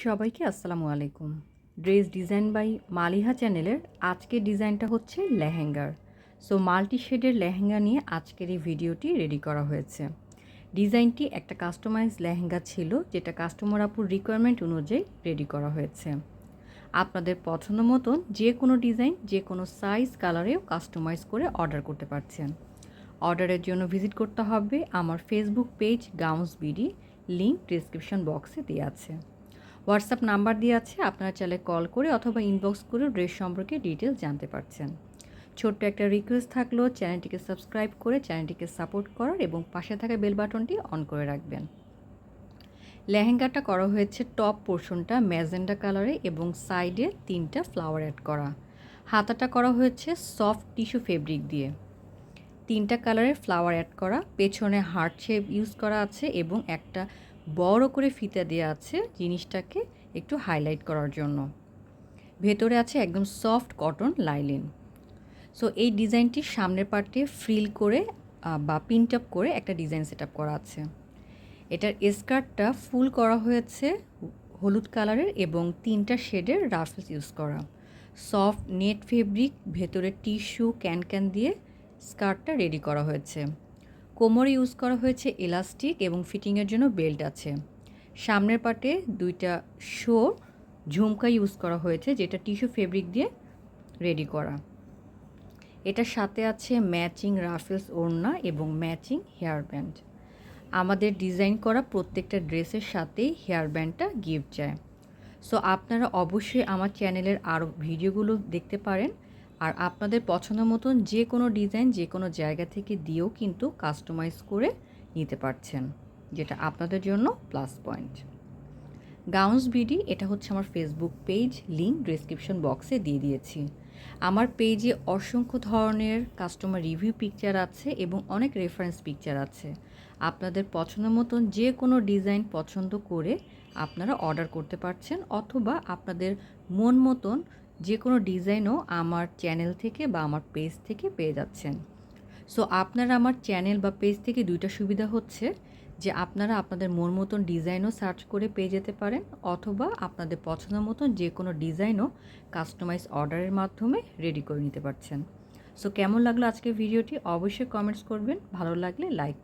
সবাইকে আসসালামু আলাইকুম। ড্রেস ডিজাইন বাই মালিহা চ্যানেলের আজকের ডিজাইনটা হচ্ছে লেহেঙ্গার। সো মাল্টি শেডের লেহেঙ্গা নিয়ে আজকের এই ভিডিওটি রেডি করা হয়েছে। ডিজাইনটি একটা কাস্টমাইজ লেহেঙ্গা ছিল, যেটা কাস্টমার আপুর রিকোয়ারমেন্ট অনুযায়ী রেডি করা হয়েছে। আপনাদের পছন্দ মতন যে কোনো ডিজাইন, যে কোনো সাইজ, কালারেও কাস্টমাইজ করে অর্ডার করতে পারছেন। অর্ডারের জন্য ভিজিট করতে হবে আমার Facebook page gowns BD, link description বক্সে দেওয়া আছে। হোয়াটসঅ্যাপ নাম্বার দিয়ে আছে, আপনারা চাইলে কল করে অথবা ইনবক্স করে ড্রেস সম্পর্কে ডিটেলস জানতে পারছেন। ছোট্ট একটা রিকোয়েস্ট থাকলো, চ্যানেলটিকে সাবস্ক্রাইব করে চ্যানেলটিকে সাপোর্ট করার এবং পাশে থাকা বেল বাটনটি অন করে রাখবেন। লেহেঙ্গাটা করা হয়েছে টপ পোর্শনটা ম্যাজেন্ডা কালারে এবং সাইডে 3টা ফ্লাওয়ার অ্যাড করা। হাতাটা করা হয়েছে সফট টিস্যু ফেব্রিক দিয়ে, 3টা কালারের ফ্লাওয়ার অ্যাড করা। পেছনে হার্ট শেপ ইউজ করা আছে এবং একটা বড় করে ফিতা দেওয়া আছে জিনিসটাকে একটু হাইলাইট করার জন্য। ভেতরে আছে একদম সফট কটন লাইলিন। সো এই ডিজাইনটির সামনের পার্টে ফ্রিল করে বা পিন আপ করে একটা ডিজাইন সেট আপ করা আছে। এটার স্কার্টটা ফুল করা হয়েছে হলুদ কালারের এবং 3টা শেডের রাফেলস ইউজ করা। সফট নেট ফেব্রিক, ভেতরে টিস্যু ক্যান দিয়ে স্কার্টটা রেডি করা হয়েছে। কোমরে ইউজ করা হয়েছে ইলাস্টিক এবং ফিটিংয়ের জন্য বেল্ট আছে। সামনের পার্টে 2টা শো ঝুমকা ইউজ করা হয়েছে, যেটা টিস্যু ফেব্রিক দিয়ে রেডি করা। এটার সাথে আছে ম্যাচিং রাফেলস ওড়না এবং ম্যাচিং হেয়ার ব্যান্ড। আমাদের ডিজাইন করা প্রত্যেকটা ড্রেসের সাথেই হেয়ার ব্যান্ডটা গিফট যায়। সো আপনারা অবশ্যই আমার চ্যানেলের আরও ভিডিওগুলো দেখতে পারেন, আর আপনাদের পছন্দ মতন যে কোনো ডিজাইন যে কোনো জায়গা থেকে দিয়েও কিন্তু কাস্টমাইজ করে নিতে পারছেন, যেটা আপনাদের জন্য প্লাস পয়েন্ট। গাউন্স বিডি, এটা হচ্ছে আমার ফেসবুক পেজ, লিঙ্ক ডিসক্রিপশন বক্সে দিয়ে দিয়েছি। আমার পেজে অসংখ্য ধরনের কাস্টমার রিভিউ পিকচার আছে এবং অনেক রেফারেন্স পিকচার আছে। আপনাদের পছন্দ মতন যে কোনো ডিজাইন পছন্দ করে আপনারা অর্ডার করতে পারছেন, অথবা আপনাদের মন মতন যে কোনো ডিজাইনও আমার চ্যানেল থেকে বা আমার পেজ থেকে পেয়ে যাচ্ছেন। সো আপনারা আমার চ্যানেল বা পেজ থেকে 2টা সুবিধা হচ্ছে যে আপনারা আপনাদের মন মতন ডিজাইনও সার্চ করে পেয়ে যেতে পারেন, অথবা আপনাদের পছন্দ মতন যে কোনো ডিজাইনও কাস্টমাইজ অর্ডারের মাধ্যমে রেডি করে নিতে পারছেন। সো কেমন লাগলো আজকের ভিডিওটি অবশ্যই কমেন্টস করবেন, ভালো লাগলে লাইক